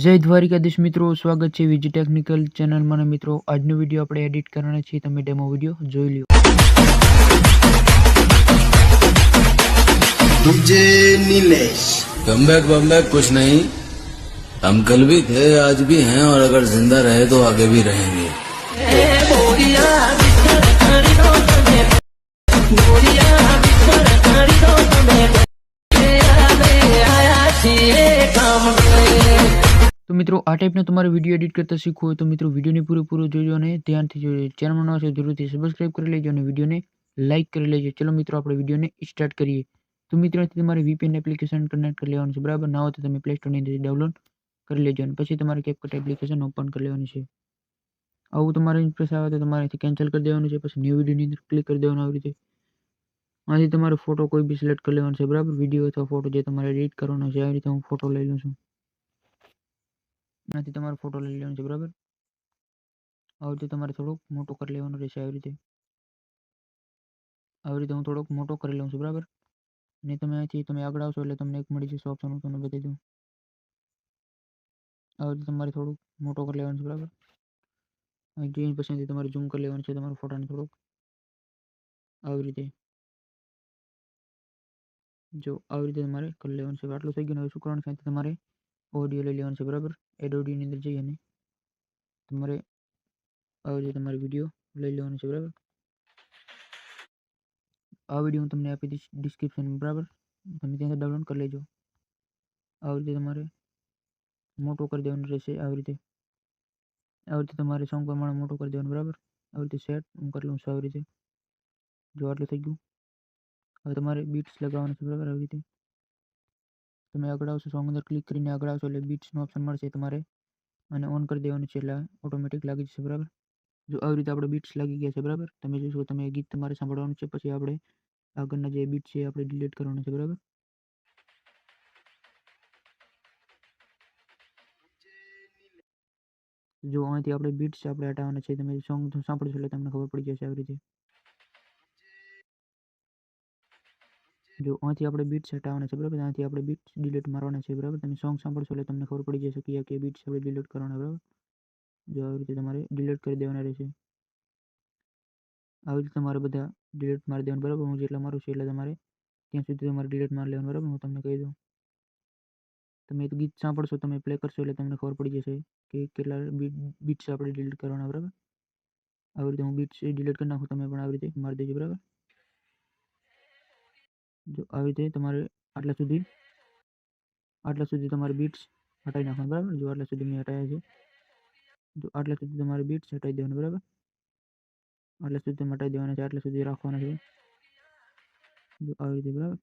જય દ્વારિકાધીશ મિત્રો, સ્વાગત છે વીજી ટેકનિકલ ચેનલમાં. ને મિત્રો, આજનો વિડીયો આપણે એડિટ કરવાના છીએ. તમે ડેમો વિડીયો જોઈ લ્યો. मुझे नीलेश कमबैक कुछ नहीं, हम कल भी थे, आज भी हैं और अगर जिंदा रहे तो आगे भी रहेंगे. તો મિત્રો, આ ટાઈપનો તમારે વિડીયો એડિટ કરતા શીખવું હોય તો મિત્રો વિડીયોને પૂરેપૂરો જોજો અને ધ્યાનથી જોજો. ચેનલમાં નવા છો જરૂરથી સબસ્ક્રાઇબ કરી લેજો અને વિડીયોને લાઇક કરી લેજો. ચલો મિત્રો, આપણે વિડીયોને સ્ટાર્ટ કરીએ. તો મિત્રો, તમારે VPN એપ્લિકેશન કનેક્ટ કરી લેવાનું છે, બરાબર. ના હોય તો તમે પ્લે સ્ટોરની અંદર ડાઉનલોડ કરી લેજો અને પછી તમારે CapCut એપ્લિકેશન ઓપન કરી લેવાની છે. આવું તમારે ઇન્ટરેસ્ટ આવે તો તમારે કેન્સલ કરી દેવાનું છે. પછી ન્યૂ વિડીયોની અંદર ક્લિક કરી દેવાનું. આવી રીતે આથી તમારે ફોટો કોઈ બી સિલેક્ટ કરી લેવાનો છે, બરાબર. વિડીયો અથવા ફોટો જે તમારે એડિટ કરવાનો છે. આવી રીતે હું ફોટો લઈ લઉં છું. આનાથી તમારે ફોટો લઈ લેવાનો છે, બરાબર. આવી રીતે તમારે થોડોક મોટો કરી લેવાનો રહેશે. આવી રીતે હું થોડોક મોટો કરી લઉં છું, બરાબર. અને તમે અહીંથી તમે આગળ આવશો એટલે તમને એક મળી જશે ઓપ્શન. હું તમને બતાવી દઉં. આવી રીતે તમારે થોડુંક મોટો કરી લેવાનું છે, બરાબર. અહીં જોઈને પછી તમારે ઝૂમ કરી લેવાનું છે તમારા ફોટાને થોડુંક. આવી રીતે જો આવી રીતે તમારે કરી લેવાનું છે. આટલું થઈ ગયું. હવે શું કરવાનું છે, તમારે ઓડિયો લઈ લેવાનું છે, બરાબર. એડ ઓડિયોની અંદર જઈ અને તમારે આવી રીતે તમારે વિડીયો લઈ લેવાનો છે, બરાબર. આ વિડીયો હું તમને આપી દઈશ ડિસ્ક્રિપ્શનમાં, બરાબર. તમે ત્યાંથી ડાઉનલોડ કરી લેજો. આવી રીતે તમારે મોટો કરી દેવાનું રહેશે. આવી રીતે તમારે સોંગ પ્રમાણે મોટો કરી દેવાનું, બરાબર. આવી રીતે સેટ હું કરી લઉં છું. આવી રીતે જો આટલું થઈ ગયું. હવે તમારે બીટ્સ લગાવવાનું છે, બરાબર. આવી રીતે તમે આગળ આવશો, સોંગ અંદર ક્લિક કરીને આગળ આવશો એટલે બીટ્સનો ઓપ્શન મળશે. તમારે અને ઓન કરી દેવાનું છે એટલે ઓટોમેટિક લાગી જશે, બરાબર. જો આવી રીતે આપણે બીટ્સ લાગી ગયા છે, બરાબર. તમે જોશો, તમે ગીત તમારે સાંભળવાનું છે. પછી આપણે આગળના જે બીટ છે આપણે ડિલીટ કરવાના છે, બરાબર. જો અહીંથી આપણે બીટ્સ આપણે હટાવવાના છે. તમે સોંગ સાંભળશો એટલે તમને ખબર પડી જશે. આવી રીતે જો અહીંથી આપણે બીટ્સ હટાવવાના છે, બરાબર. અહીંથી આપણે બીટ્સ ડિલીટ મારવાના છે, બરાબર. તમે સોંગ સાંભળશો એટલે તમને ખબર પડી જશે કે બીટ્સ આપણે ડિલીટ કરવાના, બરાબર. જો આવી રીતે તમારે ડિલીટ કરી દેવાના રહેશે. આવી રીતે તમારે બધા ડિલીટ મારી દેવાનું, બરાબર. હું જેટલા મારું છું એટલે તમારે ત્યાં સુધી તમારે ડિલીટ મારી લેવાનું, બરાબર. હું તમને કહી દઉં. તમે ગીત સાંભળશો, તમે પ્લે કરશો એટલે તમને ખબર પડી જશે કે કેટલા બીટ્સ આપણે ડિલીટ કરવાના, બરાબર. આવી રીતે હું બીટ્સ ડિલીટ કરી નાખું. તમે પણ આવી રીતે મારી દેજો, બરાબર. જો આવી રીતે તમારે આટલા સુધી તમારે બીટ્સ હટાવી નાખવાના, બરાબર. જો આટલા સુધી મેં હટાવ્યા છે. જો આટલા સુધી તમારે બીટ્સ હટાવી દેવાના, બરાબર. આટલા સુધી તમે હટાવી દેવાના છે. આટલા સુધી રાખવાના છે. જો આવી રીતે, બરાબર.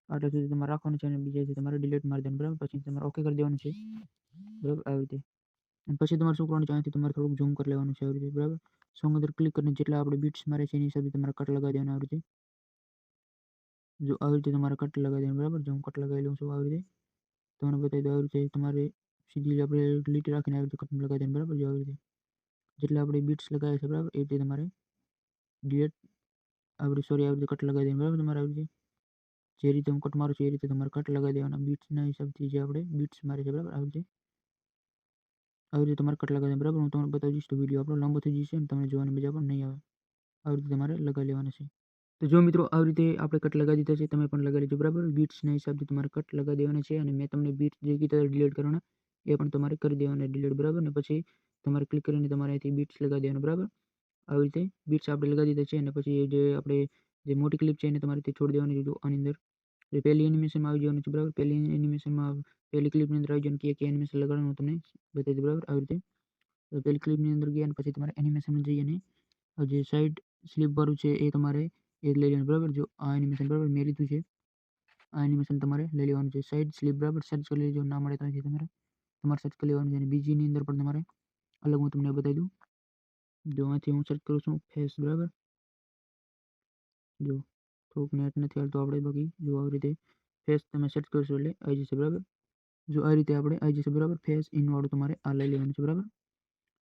આટલા સુધી તમારે રાખવાનું છે અને બીજા તમારે ડિલીટ મારી દેવાનું, બરાબર. પછી તમારે ઓકે કરી દેવાનું છે, બરાબર. આવી રીતે અને પછી તમારે શું કરવાનું છે, અહીંથી તમારે થોડુંક ઝૂમ કરી લેવાનું છે. આવી રીતે, બરાબર. સોંગ અંદર ક્લિક કરીને જેટલા આપણે બીટ્સ મારે છે એની હિસાબે તમારે કટ લગાવી દેવાના. આવી રીતે જો આવી રીતે તમારે કટ લગાવી દેવાનું, બરાબર. જો હું કટ લગાવી લઉં છું. આવી રીતે તમને બતાવી દઉં. આવી રીતે તમારે સીધી આપણે લીટી રાખીને આવી રીતે કટ લગાવી દેવાનું, બરાબર. જો આવી રીતે જેટલા આપણે બીટ્સ લગાવ્યા છે, બરાબર, એ રીતે તમારે ડિલીટ આવી રીતે કટ લગાવી દેવાનું, બરાબર. તમારે આવી રીતે જે રીતે હું કટ મારું છું એ રીતે તમારે કટ લગાવી દેવાના બીટ્સના હિસાબથી. જે આપણે બીટ્સ મારે છે, બરાબર. આવી રીતે તમારે કટ લગાવી દેવાનું, બરાબર. હું તમને બતાવી દઈશ તો વિડીયો આપણો લાંબો થઈ જશે અને તમને જોવાની મજા પણ નહીં આવે. આવી રીતે તમારે લગાવી લેવાના છે. તો જો મિત્રો, આવી રીતે આપણે કટ લગાવી દીધા છે. તમે પણ લગાવી લેજો, બરાબર. બીટ્સના હિસાબથી તમારે કટ લગાવી દેવાના છે અને મેં તમને બીટ્સ જે કીધા ડિલીટ કરવાના એ પણ તમારે કરી દેવાના ડિલીટ, બરાબર. ને પછી તમારે ક્લિક કરીને તમારે અહીંથી બીટ્સ લગાવી દેવાના, બરાબર. આવી રીતે બીટ્સ આપણે લગાવી દીધા છે અને પછી જે આપણે જે મોટી ક્લિપ છે એને તમારે તે છોડી દેવાની. જો આની અંદર જે પહેલી એનિમેશનમાં આવી જવાનું છે, બરાબર. પહેલી એનિમેશનમાં પહેલી ક્લિપની અંદર આવી જવાનું કે એનિમેશન લગાડવાનું તમને બતાવી દઉં, બરાબર. આવી રીતે પહેલી ક્લિપની અંદર ગયા અને પછી તમારે એનિમેશનમાં જઈ અને જે સાઈડ સ્લીપ વાળું છે એ તમારે એ લઈ લેવાનું, બરાબર. જો આ એનિમેશન, બરાબર, મેં લીધું છે. આ એનિમેશન તમારે લઈ લેવાનું છે. સાઈડ સ્લીપ, બરાબર. સર્ચ કરી લેજો. ના મળે તો તમારે સર્ચ કરી લેવાનું છે. અને બીજીની અંદર પણ તમારે અલગ હું તમને બતાવી દઉં. જો અહીંથી હું સર્ચ કરું છું ફેસ, બરાબર. જો થોડુંક નેટ નથી હાલતું આપણે, બાકી જો આવી રીતે ફેસ તમે સર્ચ કરશો એટલે આવી જશે, બરાબર. જો આ રીતે આપણે આવી જશે, બરાબર. ફેસ ઇનવાળું તમારે આ લઈ લેવાનું છે, બરાબર.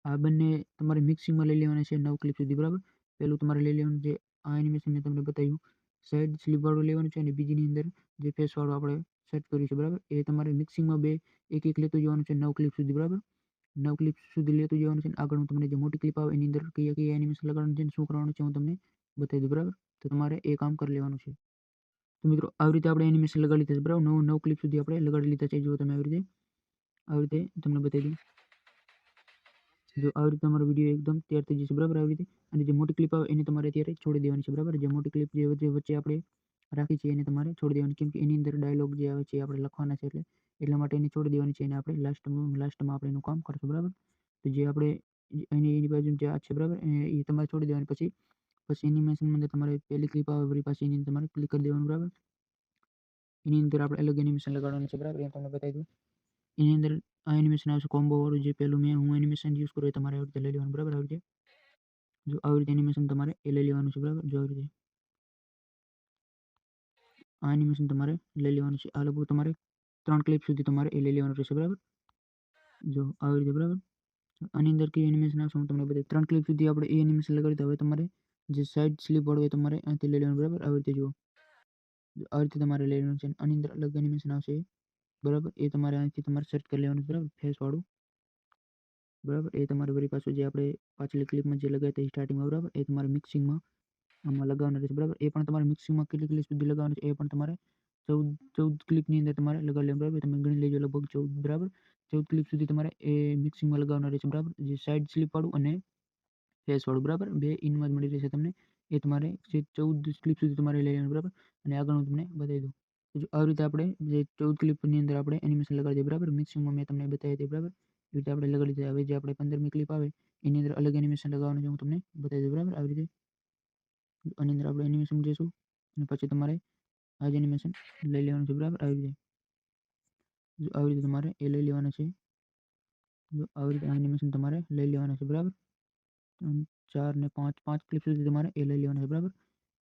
આ બંને તમારે મિક્સિંગમાં લઈ લેવાના છે 9 ક્લિપ સુધી, બરાબર. પહેલું તમારે લઈ લેવાનું છે આ એનિમેશન મેં તમને બતાવ્યું સાઈડ સ્લીપ વાળું લેવાનું છે અને બીજીની અંદર જે ફેસ વાળું આપણે સેટ કર્યું છે બરાબર. એ તમારે મિક્સિંગમાં એક લેતું જવાનું છે 9 ક્લિપ સુધી બરાબર. 9 ક્લિપ સુધી લેતું જવાનું છે. આગળ હું તમને જે મોટી ક્લિપ આવે એની અંદર કયા એનિમેશન લગાડવાનું છે અને શું કરવાનું છે હું તમને બતાવી દઉં બરાબર. તો તમારે એ કામ કરી લેવાનું છે. તો મિત્રો આવી રીતે આપણે એનિમેશન લગાડી લીધા છે બરાબર. 9 ક્લિપ સુધી આપણે લગાડી લીધા છે. જો તમે આવી રીતે તમને બતાવી દઉં. જો આવી રીતે તમારો વિડીયો એકદમ તૈયાર થઈ જશે બરાબર આવી રીતે. અને જે મોટી ક્લિપ આવે એને તમારે અત્યારે છોડી દેવાની છે બરાબર. જે મોટી ક્લિપ જે વચ્ચે આપણે રાખી છે એને તમારે છોડી દેવાની, કેમ કે એની અંદર ડાયલોગ જે આવે છે આપણે લખવાના છે એટલા માટે એને છોડી દેવાની છે. અને આપણે લાસ્ટમાં આપણે એનું કામ કરશું બરાબર. તો જે આપણે એની બાજુ જે આ છે બરાબર એ તમારે છોડી દેવાની. પછી એનિમેશનની અંદર તમારે પહેલી ક્લિપ આવે વળી પાછી એની અંદર તમારે ક્લિક કરી દેવાનું બરાબર. એની અંદર આપણે અલગ એનિમેશન લગાડવાનું છે બરાબર. એ તમને બતાવી દઉં. એની અંદર આ એનિમેશન આવશે કોમ્બો વાળું, જે પેલું હું એનિમેશન યુઝ કરું એ તમારે આવી રીતે લઈ લેવાનું બરાબર. આવી રીતે જો આવી રીતે એનિમેશન તમારે એ લઈ લેવાનું છે બરાબર. જો આવી રીતે આ એનિમેશન તમારે લઈ લેવાનું છે. આ લગભગ તમારે 3 ક્લિપ સુધી તમારે એ લઈ લેવાનું રહેશે બરાબર. જો આવી રીતે બરાબર. આની અંદર કઈ એનિમેશન આવશે હું તમને બતાવી. 3 ક્લિપ સુધી આપણે એ એનિમેશન લગાડી તો હવે તમારે જે સાઈડ સ્લીપ વાળું એ તમારે અહીંથી લઈ લેવાનું બરાબર. આવી રીતે જુઓ, આવી રીતે તમારે લઈ લેવાનું છે. આની અંદર અલગ એનિમેશન આવશે બરાબર. એ તમારે અહીંથી તમારે સેટ કરી લેવાનું બરાબર, ફેસ વાળું બરાબર. એ તમારે વળી પાછું જે આપણે પાછલી ક્લિપમાં જે લગાવી હતી સ્ટાર્ટિંગમાં બરાબર, એ તમારે મિક્સિંગમાં આમાં લગાવવાનું રહેશે બરાબર. એ પણ તમારે મિક્સિંગમાં કેટલી ક્લિપ સુધી લગાવવાનું છે એ પણ તમારે 14 ક્લિપની અંદર તમારે લગાવી લેવાનું બરાબર. તમે ગણી લેજો લગભગ 14 બરાબર. 14 ક્લિપ સુધી તમારે એ મિક્સિંગમાં લગાવવાનું રહેશે બરાબર. જે સાઈડ સ્લીપ વાળું અને ફેસ વાળું બરાબર, બે ઇનમાં જ મળી રહેશે તમને. એ તમારે જે 14 ક્લિપ સુધી તમારે લઈ લેવાનું બરાબર. અને આગળ હું તમને બતાવી દઉં. તો જો આવી રીતે આપણે જે 14 ક્લિપની અંદર આપણે એનિમેશન લગાડી દઈએ બરાબર. મિક્સિંગમાં મેં તમને બતાવી હતી બરાબર. એ રીતે આપણે લગાડી દીધા. હવે જે આપણે 15મી ક્લિપ આવે એની અંદર અલગ એનિમેશન લગાવવાનું છે હું તમને બતાવી દઉં બરાબર. આવી રીતે આની અંદર આપણે એનિમેશન જઈશું અને પછી તમારે આ જ એનિમેશન લઈ લેવાનું છે બરાબર. આવી રીતે જો આવી રીતે તમારે એ લઈ લેવાના છે. જો આવી રીતે આ એનિમેશન તમારે લઈ લેવાના છે બરાબર. 3, 4 ને 5 ક્લિપ સુધી તમારે એ લઈ લેવાના છે બરાબર.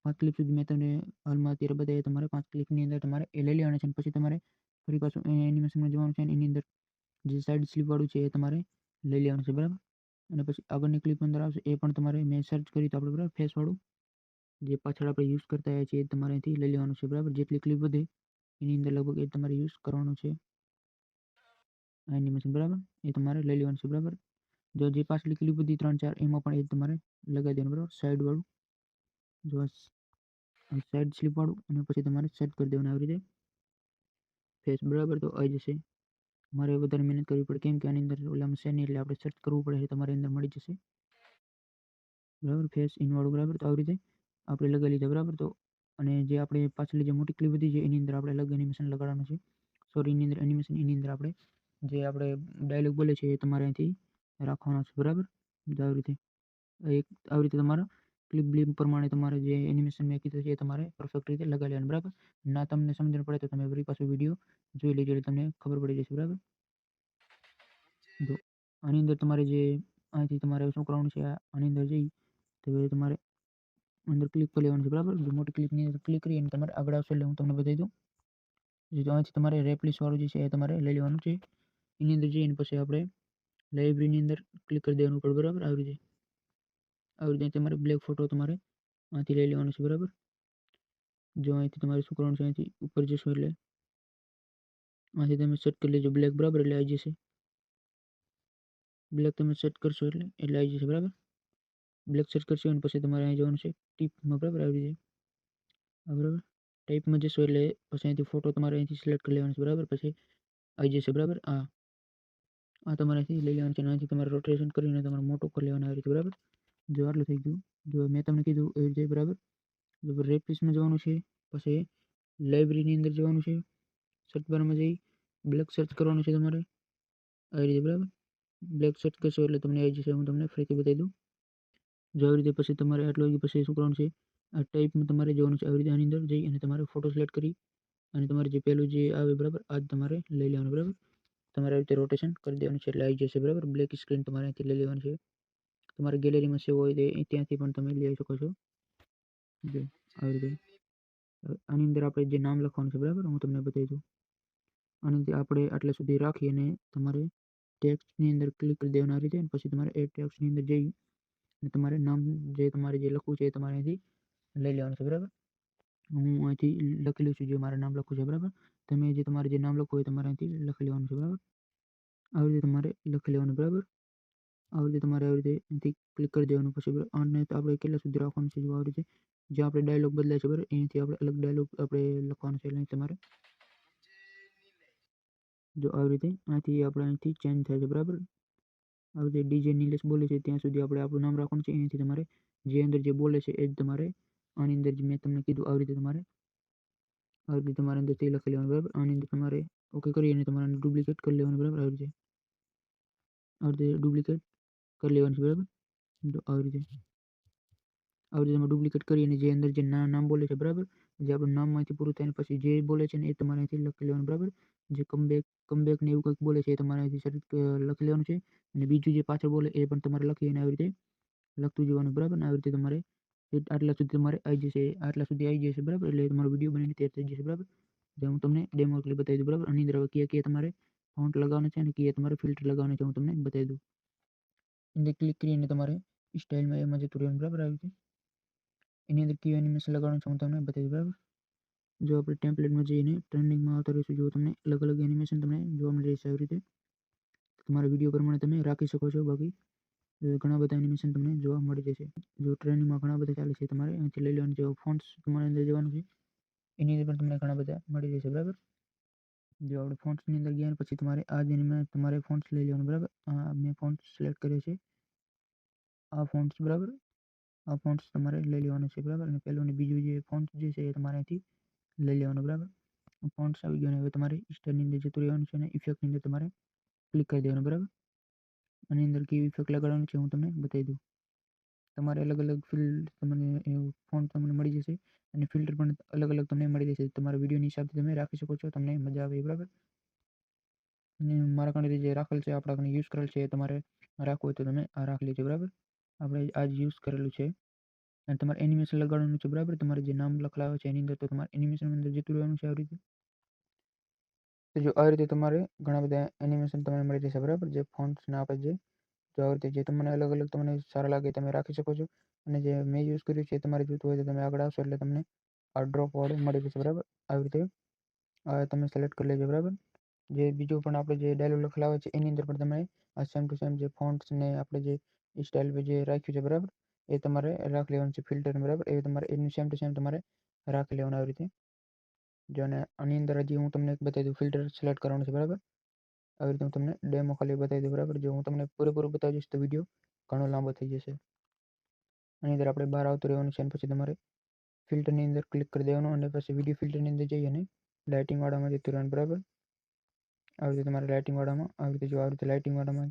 5 ક્લિપ સુધી મેં તમને હાલમાં અત્યારે બતાવી. તમારે 5 ક્લિપની અંદર તમારે એ લઈ લેવાના છે. અને પછી તમારે ફરી પાછું એનિમેશનમાં જવાનું છે. એની અંદર જે સાઈડ સ્લીપ વાળું છે એ તમારે લઈ લેવાનું છે બરાબર. અને પછી આગળની ક્લિપ અંદર આવશે એ પણ તમારે મેં સર્ચ કરી તો આપણે બરાબર ફેસ વાળું જે પાછળ આપણે યુઝ કરતા હોઈએ છીએ એ તમારે અહીંથી લઈ લેવાનું છે બરાબર. જેટલી ક્લિપ વધે એની અંદર લગભગ એ તમારે યુઝ કરવાનું છે આ એનિમેશન બરાબર. એ તમારે લઈ લેવાનું છે બરાબર. જો જે પાછલી ક્લિપ હતી 3, 4 એમાં પણ એ તમારે લગાવી દેવાનું બરાબર. સાઈડ વાળું જો સાઈડ સ્લીપ વાળું અને પછી તમારે સેટ કરી દેવાનું આવી રીતે ફેસ બરાબર. તો આવી જશે. મારે વધારે મહેનત કરવી પડે કેમ કે આની અંદર ઓલામાં છે નહીં એટલે આપણે સર્ચ કરવું પડે. તમારે અંદર મળી જશે બરાબર. ફેસ ઇનવાળું બરાબર. તો આવી રીતે આપણે લગાવી લીધા બરાબર. તો અને જે આપણે પાછલી જે મોટી ક્લિપ હતી છે એની અંદર આપણે અલગ એનિમેશન લગાડવાનું છે. સોરી એની અંદર એનિમેશન એની અંદર આપણે જે આપણે ડાયલોગ બોલે છે એ તમારે અહીંથી રાખવાનો છે બરાબર. તો આવી રીતે આવી રીતે તમારા ક્લિપ બ્લિપ પ્રમાણે તમારે જે એનિમેશન મેં કીધું છે એ તમારે પરફેક્ટ રીતે લગાવી લેવાનું બરાબર. ના તમને સમજણ પડે તો તમે વળી પાછો વિડીયો જોઈ લેજો એટલે તમને ખબર પડી જશે બરાબર. તો આની અંદર તમારે જે અહીંથી તમારે શું કરવાનું છે આની અંદર જઈ તો તમારે અંદર ક્લિક કરી લેવાનું છે બરાબર. મોટી ક્લિપની અંદર ક્લિક કરી અને તમારે આગળ આવશે એટલે હું તમને બતાવી દઉં. જો અહીંથી તમારે રેપ્લિસ વાળું જે છે એ તમારે લઈ લેવાનું છે. એની અંદર જઈને પછી આપણે લાઇબ્રેરીની અંદર ક્લિક કરી દેવાનું પડે બરાબર. આવી રીતે તમારે બ્લેક ફોટો તમારે આથી લઈ લેવાનું છે બરાબર. જો અહીંથી તમારે શું કરવાનું છે અહીંથી ઉપર જશો એટલે આથી તમે સેટ કરી લેજો બ્લેક બરાબર. એટલે આવી જશે બ્લેક. તમે સેટ કરશો એટલે આવી જશે બરાબર. બ્લેક સેટ કરશો અને પછી તમારે અહીં જવાનું છે ટીપમાં બરાબર. આવી રીતે બરાબર ટાઈપમાં જશો એટલે પછી અહીંથી ફોટો તમારે અહીંથી સિલેક્ટ કરી લેવાનો છે બરાબર. પછી આવી જશે બરાબર. આ તમારે અહીંથી લઈ લેવાનું છે અને અહીંથી તમારે રોટેશન કરીને તમારે મોટો કરી લેવાનો આવી રીતે બરાબર. જો આટલું થઈ ગયું. જો મેં તમને કીધું એવી રીતે બરાબર. જો રેપ્લિસમાં જવાનું છે પછી લાઇબ્રેરીની અંદર જવાનું છે. સર્ચ બારમાં જઈ બ્લેક સર્ચ કરવાનું છે તમારે આવી રીતે બરાબર. બ્લેક સર્ચ કરશો એટલે તમને આવી જશે. હું તમને ફરીથી બતાવી દઉં. જો આવી રીતે પછી તમારે આટલું પછી શું કરવાનું છે આ ટાઈપમાં તમારે જવાનું છે. આવી રીતે આની અંદર જઈ અને તમારે ફોટો સિલેક્ટ કરી અને તમારે જે પેલું જે આવે બરાબર આ જ તમારે લઈ લેવાનું બરાબર. તમારે આવી રીતે રોટેશન કરી દેવાનું છે એટલે આવી જશે બરાબર. બ્લેક સ્ક્રીન તમારે અહીંથી લઈ લેવાની છે. તમારી ગેલેરીમાં સેવ હોય તો ત્યાંથી પણ તમે લઈ શકો છો. જો આવી રીતે આની અંદર આપણે જે નામ લખવાનું છે બરાબર. હું તમને બતાવી દઉં. આની અંદર આપણે આટલા સુધી રાખી અને તમારે ટેક્સ્ટની અંદર ક્લિક કરી દેવાનું આ રીતે. પછી તમારે એ ટેક્સ્ટની અંદર જઈ અને તમારે નામ જે તમારે જે લખવું છે એ તમારે અહીંથી લઈ લેવાનું છે બરાબર. હું અહીંથી લખેલું છું જે મારે નામ લખવું છે બરાબર. તમે જે તમારે જે નામ લખવું હોય તમારે અહીંથી લખી લેવાનું છે, બરાબર. આવી રીતે તમારે લખી લેવાનું, બરાબર. આવી રીતે તમારે આવી રીતે અહીંથી ક્લિક કરી દેવાનું પછી, બરાબર. અને તો આપણે કેટલા સુધી રાખવાનું છે, જો આવી રીતે જ્યાં આપણે ડાયલોગ બદલાય છે, બરાબર, અહીંથી આપણે અલગ ડાયલોગ આપણે લખવાનો છે, એટલે અહીં તમારે જો આવી રીતે અહીંથી ચેન્જ થાય છે, બરાબર. આવી રીતે ડીજે નિલેશ બોલે છે ત્યાં સુધી આપણે આપણું નામ રાખવાનું છે. અહીંથી તમારે જે અંદર જે બોલે છે એ જ તમારે આની અંદર જે મેં તમને કીધું આવી રીતે તમારે અંદર તે લખી લેવાનું, બરાબર. આની અંદર તમારે ઓકે કરી અને તમારે ડુપ્લિકેટ કરી લેવાનું, બરાબર. આવી રીતે ડુપ્લિકેટ કરી લેવાનું છે, બરાબર. તો આવી રીતે તમે ડુપ્લિકેટ કરી અને જે અંદર જે નામ બોલે છે, બરાબર, જે આપણું નામમાંથી પૂરું થાય પછી જે બોલે છે ને એ તમારે અહીંથી લખી લેવાનું, બરાબર. જે કમબેક ને એવું કંઈક બોલે છે એ તમારે અહીંથી લખી લેવાનું છે. અને બીજું જે પાછળ બોલે એ પણ તમારે લખી અને આવી રીતે લખતું જવાનું, બરાબર. ને આવી રીતે તમારે આટલા સુધી તમારે આવી જશે, બરાબર. એટલે તમારો વિડીયો બનીને તૈયાર થઈ જશે, બરાબર. જે હું તમને ડેમો ક્લિપ બતાવી દઉં, બરાબર. આની અંદર હવે કયા તમારે ફોન્ટ લગાવવાનું છે અને કયા તમારે ફિલ્ટર લગાવવાનું છે હું તમને બતાવી દઉં. અંદર ક્લિક કરીને તમારે સ્ટાઇલમાં એમાં જતું રહેવાનું, બરાબર. આવી રીતે એની અંદર કયું એનિમેશન લગાવવાનું છે હું તમને બતાવી દઉં, બરાબર. જો આપણે ટેમ્પલેટમાં જઈને ટ્રેન્ડિંગમાં આવતા રહીશું, જો તમને અલગ અલગ એનિમેશન તમને જોવા મળી રહેશે આવી રીતે. તમારા વિડીયો પ્રમાણે તમે રાખી શકો છો. બાકી ઘણા બધા એનિમેશન તમને જોવા મળી જશે. જો ટ્રેન્ડિંગમાં ઘણા બધા ચાલે છે તમારે અહીંથી લઈ લેવાનું. જો ફોન્ટ્સ તમારે અંદર જવાનું છે એની અંદર પણ તમને ઘણા બધા મળી જશે, બરાબર. જો આપણે ફોન્ટ્સની અંદર ગયા પછી તમારે આ જેને તમારે ફોન્ટ્સ લઈ લેવાનું, બરાબર. મેં ફોન્ટ્સ સિલેક્ટ કર્યો છે, આ ફોન્ટ્સ, બરાબર. આ ફોન્ટ્સ તમારે લઈ લેવાનું છે, બરાબર. અને પહેલું અને બીજું જે ફોન્ટ જે છે એ તમારે અહીંથી લઈ લેવાનું, બરાબર. ફોન્ટ્સ આવી ગયો અને હવે તમારે સ્ટાઇલની અંદર જતું રહેવાનું છે અને ઇફેક્ટની અંદર તમારે ક્લિક કરી દેવાનું, બરાબર. આની અંદર કેવી ઇફેક્ટ લગાડવાની છે હું તમને બતાવી દઉં. તમારે અલગ અલગ તમને ફોન્ટ તમને મળી જશે અને ફિલ્ટર પણ અલગ અલગ તમને મળી જશે. તમારા વિડીયોની હિસાબથી તમે રાખી શકો છો, તમને મજા આવે, બરાબર. અને મારા કણે જે રાખેલ છે આપણા કણે યુઝ કરેલ છે એ તમારે રાખવું હોય તો તમે આ રાખી લેજો, બરાબર. આપણે આજ યુઝ કરેલું છે અને તમારે એનિમેશન લગાડવાનું છે, બરાબર. તમારે જે નામ લખેલા છે એની અંદર તો તમારે એનિમેશન અંદર જતું રહેવાનું છે આવી રીતે. તો જો આવી રીતે તમારે ઘણા બધા એનિમેશન તમને મળી જશે, બરાબર. જે ફોન્ટ્સને આપણે જો આવી રીતે જે તમને અલગ અલગ તમને સારા લાગે તમે રાખી શકો છો. અને જે મેં યુઝ કર્યું છે તમારે જોતું હોય તો તમે આગળ આવશો એટલે તમને આ ડ્રોપ વાળું મળી જશે, બરાબર. આવી રીતે તમે સિલેક્ટ કરી લેજો, બરાબર. જે બીજું પણ આપણે જે ડાયલોગ લખેલા હોય છે એની અંદર પણ તમે આ સેમ ટુ સેમ જે ફોન્ટ્સ ને આપણે જે સ્ટાઇલ જે રાખ્યું છે, બરાબર, એ તમારે રાખી લેવાનું છે ફિલ્ટર, બરાબર. એ તમારે એનું સેમ ટુ સેમ તમારે રાખી લેવાનું આવી રીતે. જો અને આની અંદર હજી હું તમને બતાવી દઉં ફિલ્ટર સિલેક્ટ કરવાનું છે, બરાબર. આવી રીતે હું તમને ડેમો ખાલી બતાવી દઉં, બરાબર. જો હું તમને પૂરેપૂરું બતાવી દઈશ તો વિડીયો ઘણો લાંબો થઈ જશે. આની અંદર આપણે બહાર આવતું રહેવાનું છે અને પછી તમારે ફિલ્ટરની અંદર ક્લિક કરી દેવાનું અને પછી વિડીયો ફિલ્ટરની અંદર જઈ અને લાઇટિંગવાળામાં જતું રહેવાનું, બરાબર. આવી રીતે તમારે લાઇટિંગવાળામાં આવી રીતે આવી રીતે લાઇટિંગવાળામાં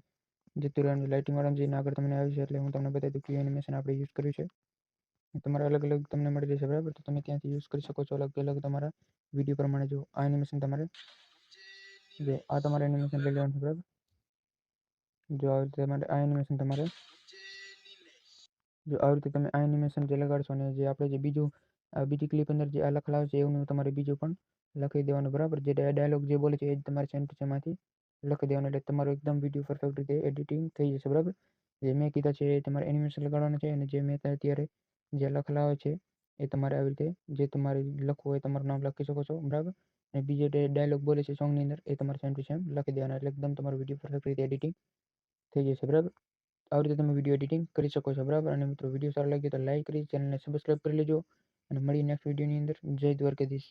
જતું રહેવાનું. લાઇટિંગવાળામાં જઈને આગળ તમને આવી છે એટલે હું તમને બતાવી દઉં કયું એનિમેશન આપણે યુઝ કર્યું છે. તમારે અલગ અલગ તમને મળી જશે, બરાબર. તો તમે ત્યાંથી યુઝ કરી શકો છો અલગ અલગ તમારા વિડીયો પ્રમાણે. જો આ એનિમેશન તમારે એનિમેશન લઈ લેવાનું છે, બરાબર. જો આવી રીતે તમારે આ એનિમેશન તમારે જો આવી રીતે તમે આ એનિમેશન જે લગાડશો ને જે આપણે જે બીજી ક્લિપ અંદર જે આ લખેલા છે એવું તમારે બીજું પણ લખી દેવાનું, બરાબર. જે ડાયલોગ જે બોલે છે એ જ તમારે સેમ ટુ સેમમાંથી લખી દેવાનું એટલે તમારો એકદમ વિડીયો પરફેક્ટ રીતે એડિટિંગ થઈ જશે, બરાબર. જે મેં કીધા છે એ તમારે એનિમેશન લગાડવાના છે અને જે મેં અત્યારે જે લખેલા હોય છે એ તમારે આવી રીતે જે તમારે લખવું હોય તમારું નામ લખી શકો છો, બરાબર. અને બીજો ડાયલોગ બોલે છે સોંગની અંદર એ તમારે સેમ ટુ સેમ લખી દેવાના એટલે એકદમ તમારો વિડીયો પરફેક્ટ રીતે એડિટિંગ થઈ જશે, બરાબર. આવી રીતે તમે વિડીયો એડિટિંગ કરી શકો છો, બરાબર. અને મિત્રો વિડીયો સારો લાગ્યો તો લાઈક કરી ચેનલને સબસ્ક્રાઈબ કરી લેજો અને મળીએ નેક્સ્ટ વિડીયોની અંદર. જય દ્વારકાધીશ.